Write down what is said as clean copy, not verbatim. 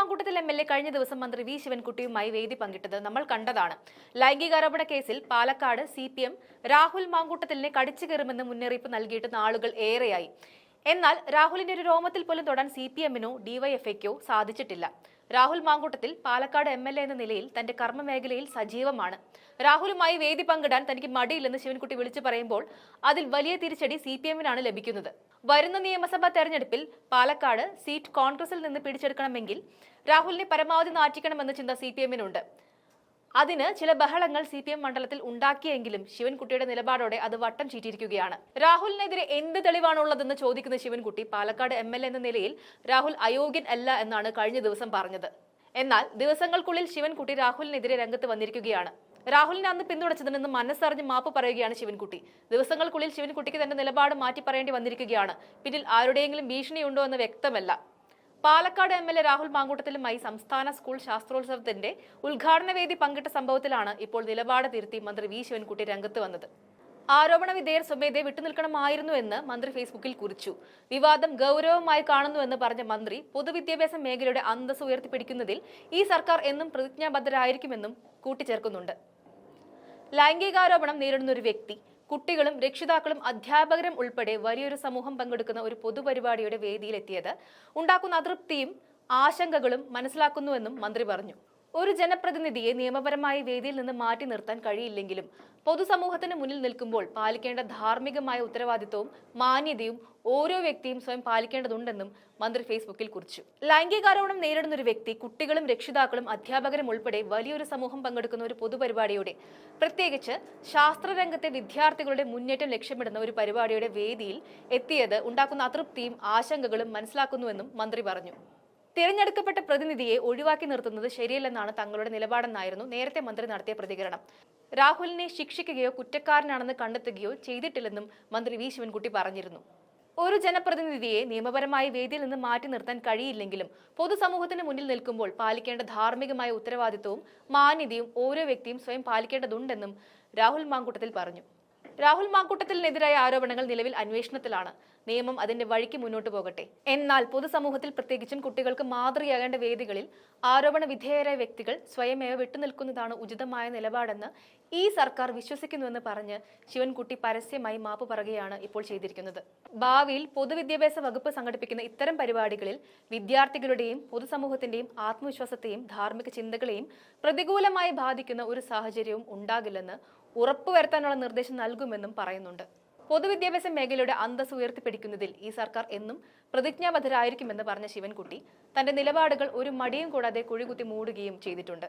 Mamkootathil MLA കഴിഞ്ഞ ദിവസം മന്ത്രി വി ശിവൻകുട്ടിയുമായി വേദി പങ്കിട്ടത് നമ്മൾ കണ്ടതാണ്. ലൈംഗികാരോപണ കേസിൽ പാലക്കാട് CPM രാഹുൽ മാങ്കൂട്ടത്തിലിനെ കടിച്ചു കയറുമെന്ന് മുന്നറിയിപ്പ് നൽകിയിട്ട് നാളുകൾ ഏറെയായി. എന്നാൽ രാഹുലിന്റെ ഒരു രോമത്തിൽ പോലും തൊടാൻ CPM-നോ DYFI-ക്കോ സാധിച്ചിട്ടില്ല. രാഹുൽ മാങ്കൂട്ടത്തിൽ പാലക്കാട് MLA എന്ന നിലയിൽ തന്റെ കർമ്മമേഖലയിൽ സജീവമാണ്. രാഹുലുമായി വേദി പങ്കിടാൻ തനിക്ക് മടിയില്ലെന്ന് ശിവൻകുട്ടി വിളിച്ചു പറയുമ്പോൾ അതിൽ വലിയ തിരിച്ചടി CPM-നാണ് ലഭിക്കുന്നത്. വരുന്ന നിയമസഭാ തെരഞ്ഞെടുപ്പിൽ പാലക്കാട് സീറ്റ് കോൺഗ്രസിൽ നിന്ന് പിടിച്ചെടുക്കണമെങ്കിൽ രാഹുലിനെ പരമാവധി നാറ്റിക്കണമെന്ന ചിന്ത CPM-നുണ്ട്. അതിന് ചില ബഹളങ്ങൾ CPM മണ്ഡലത്തിൽ ഉണ്ടാക്കിയെങ്കിലും ശിവൻകുട്ടിയുടെ നിലപാടോടെ അത് വട്ടം ചീറ്റിയിരിക്കുകയാണ്. രാഹുലിനെതിരെ എന്ത് തെളിവാണുള്ളതെന്ന് ചോദിക്കുന്ന ശിവൻകുട്ടി പാലക്കാട് MLA എന്ന നിലയിൽ രാഹുൽ അയോഗ്യൻ അല്ല എന്നാണ് കഴിഞ്ഞ ദിവസം പറഞ്ഞത്. എന്നാൽ ദിവസങ്ങൾക്കുള്ളിൽ ശിവൻകുട്ടി രാഹുലിനെതിരെ രംഗത്ത് വന്നിരിക്കുകയാണ്. രാഹുലിനെ അന്ന് പിന്തുണച്ചതിൽ നിന്ന് മനസ്സറിഞ്ഞ് മാപ്പ് പറയുകയാണ് ശിവൻകുട്ടി. ദിവസങ്ങൾക്കുള്ളിൽ ശിവൻകുട്ടിക്ക് തന്റെ നിലപാട് മാറ്റി പറയേണ്ടി വന്നിരിക്കുകയാണ്. പിന്നിൽ ആരുടെയെങ്കിലും ഭീഷണിയുണ്ടോ എന്ന് വ്യക്തമല്ല. പാലക്കാട് MLA രാഹുൽ മാങ്കൂട്ടത്തിലുമായി സംസ്ഥാന സ്കൂൾ ശാസ്ത്രോത്സവത്തിന്റെ ഉദ്ഘാടന വേദി പങ്കിട്ട സംഭവത്തിലാണ് ഇപ്പോൾ നിലപാട് തിരുത്തി മന്ത്രി വി ശിവൻകുട്ടി രംഗത്ത് വന്നത്. ആരോപണ വിധേയർ സ്വമേധയെ വിട്ടുനിൽക്കണമായിരുന്നു എന്ന് മന്ത്രി ഫേസ്ബുക്കിൽ കുറിച്ചു. വിവാദം ഗൗരവമായി കാണുന്നുവെന്ന് പറഞ്ഞ മന്ത്രി പൊതുവിദ്യാഭ്യാസ മേഖലയുടെ അന്തസ് ഉയർത്തിപ്പിടിക്കുന്നതിൽ ഈ സർക്കാർ എന്നും പ്രതിജ്ഞാബദ്ധരായിരിക്കുമെന്നും കൂട്ടിച്ചേർക്കുന്നുണ്ട്. ലൈംഗികാരോപണം നേരിടുന്ന ഒരു വ്യക്തി, കുട്ടികളും രക്ഷിതാക്കളും അധ്യാപകരും ഉൾപ്പെടെ വലിയൊരു സമൂഹം പങ്കെടുക്കുന്ന ഒരു പൊതുപരിപാടിയുടെ വേദിയിലെത്തിയത് ഉണ്ടാക്കുന്ന അതൃപ്തിയും ആശങ്കകളും മനസ്സിലാക്കുന്നുവെന്നും മന്ത്രി പറഞ്ഞു. ഒരു ജനപ്രതിനിധിയെ നിയമപരമായി വേദിയിൽ നിന്ന് മാറ്റി നിർത്താൻ കഴിയില്ലെങ്കിലും പൊതുസമൂഹത്തിന് മുന്നിൽ നിൽക്കുമ്പോൾ പാലിക്കേണ്ട ധാർമ്മികമായ ഉത്തരവാദിത്വവും മാന്യതയും ഓരോ വ്യക്തിയും സ്വയം പാലിക്കേണ്ടതുണ്ടെന്നും മന്ത്രി ഫേസ്ബുക്കിൽ കുറിച്ചു. ലൈംഗികാരോപണം നേരിടുന്ന ഒരു വ്യക്തി, കുട്ടികളും രക്ഷിതാക്കളും അധ്യാപകരും ഉൾപ്പെടെ വലിയൊരു സമൂഹം പങ്കെടുക്കുന്ന ഒരു പൊതുപരിപാടിയുടെ, പ്രത്യേകിച്ച് ശാസ്ത്രരംഗത്തെ വിദ്യാർത്ഥികളുടെ മുന്നേറ്റം ലക്ഷ്യമിടുന്ന ഒരു പരിപാടിയുടെ വേദിയിൽ എത്തിയത് ഉണ്ടാക്കുന്ന അതൃപ്തിയും ആശങ്കകളും മനസ്സിലാക്കുന്നുവെന്നും മന്ത്രി പറഞ്ഞു. തിരഞ്ഞെടുക്കപ്പെട്ട പ്രതിനിധിയെ ഒഴിവാക്കി നിർത്തുന്നത് ശരിയല്ലെന്നാണ് തങ്ങളുടെ നിലപാടെന്നായിരുന്നു നേരത്തെ മന്ത്രി നടത്തിയ പ്രതികരണം. രാഹുലിനെ ശിക്ഷിക്കുകയോ കുറ്റക്കാരനാണെന്ന് കണ്ടെത്തുകയോ ചെയ്തിട്ടില്ലെന്നും മന്ത്രി വി ശിവൻകുട്ടി പറഞ്ഞിരുന്നു. ഒരു ജനപ്രതിനിധിയെ നിയമപരമായി വേദിയിൽ നിന്ന് മാറ്റി നിർത്താൻ കഴിയില്ലെങ്കിലും പൊതുസമൂഹത്തിന് മുന്നിൽ നിൽക്കുമ്പോൾ പാലിക്കേണ്ട ധാർമ്മികമായ ഉത്തരവാദിത്വവും മാന്യതയും ഓരോ വ്യക്തിയും സ്വയം പാലിക്കേണ്ടതുണ്ടെന്നും രാഹുൽ മാങ്കൂട്ടത്തിൽ പറഞ്ഞു. രാഹുൽ മാങ്കൂട്ടത്തിനെതിരായ ആരോപണങ്ങൾ നിലവിൽ അന്വേഷണത്തിലാണ്. നിയമം അതിന്റെ വഴിക്ക് മുന്നോട്ട് പോകട്ടെ. എന്നാൽ പൊതുസമൂഹത്തിൽ, പ്രത്യേകിച്ചും കുട്ടികൾക്ക് മാതൃകയാകേണ്ട വേദികളിൽ ആരോപണ വിധേയരായ വ്യക്തികൾ സ്വയമേവ വിട്ടുനിൽക്കുന്നതാണ് ഉചിതമായ നിലപാടെന്ന് ഈ സർക്കാർ വിശ്വസിക്കുന്നുവെന്ന് പറഞ്ഞ് ശിവൻകുട്ടി പരസ്യമായി മാപ്പ് പറയുകയാണ് ഇപ്പോൾ ചെയ്തിരിക്കുന്നത്. ഭാവിയിൽ പൊതുവിദ്യാഭ്യാസ വകുപ്പ് സംഘടിപ്പിക്കുന്ന ഇത്തരം പരിപാടികളിൽ വിദ്യാർത്ഥികളുടെയും പൊതുസമൂഹത്തിന്റെയും ആത്മവിശ്വാസത്തെയും ധാർമ്മിക ചിന്തകളെയും പ്രതികൂലമായി ബാധിക്കുന്ന ഒരു സാഹചര്യവും ഉണ്ടാകില്ലെന്ന് ഉറപ്പുവരുത്താനുള്ള നിർദ്ദേശം നൽകുമെന്നും പറയുന്നുണ്ട്. പൊതുവിദ്യാഭ്യാസ മേഖലയുടെ അന്തസ് ഉയർത്തിപ്പിടിക്കുന്നതിൽ ഈ സർക്കാർ എന്നും പ്രതിജ്ഞാബദ്ധരായിരിക്കുമെന്ന് പറഞ്ഞ ശിവൻകുട്ടി തന്റെ നിലപാടുകൾ ഒരു മടിയും കൂടാതെ കുഴികുത്തി മൂടുകയും ചെയ്തിട്ടുണ്ട്.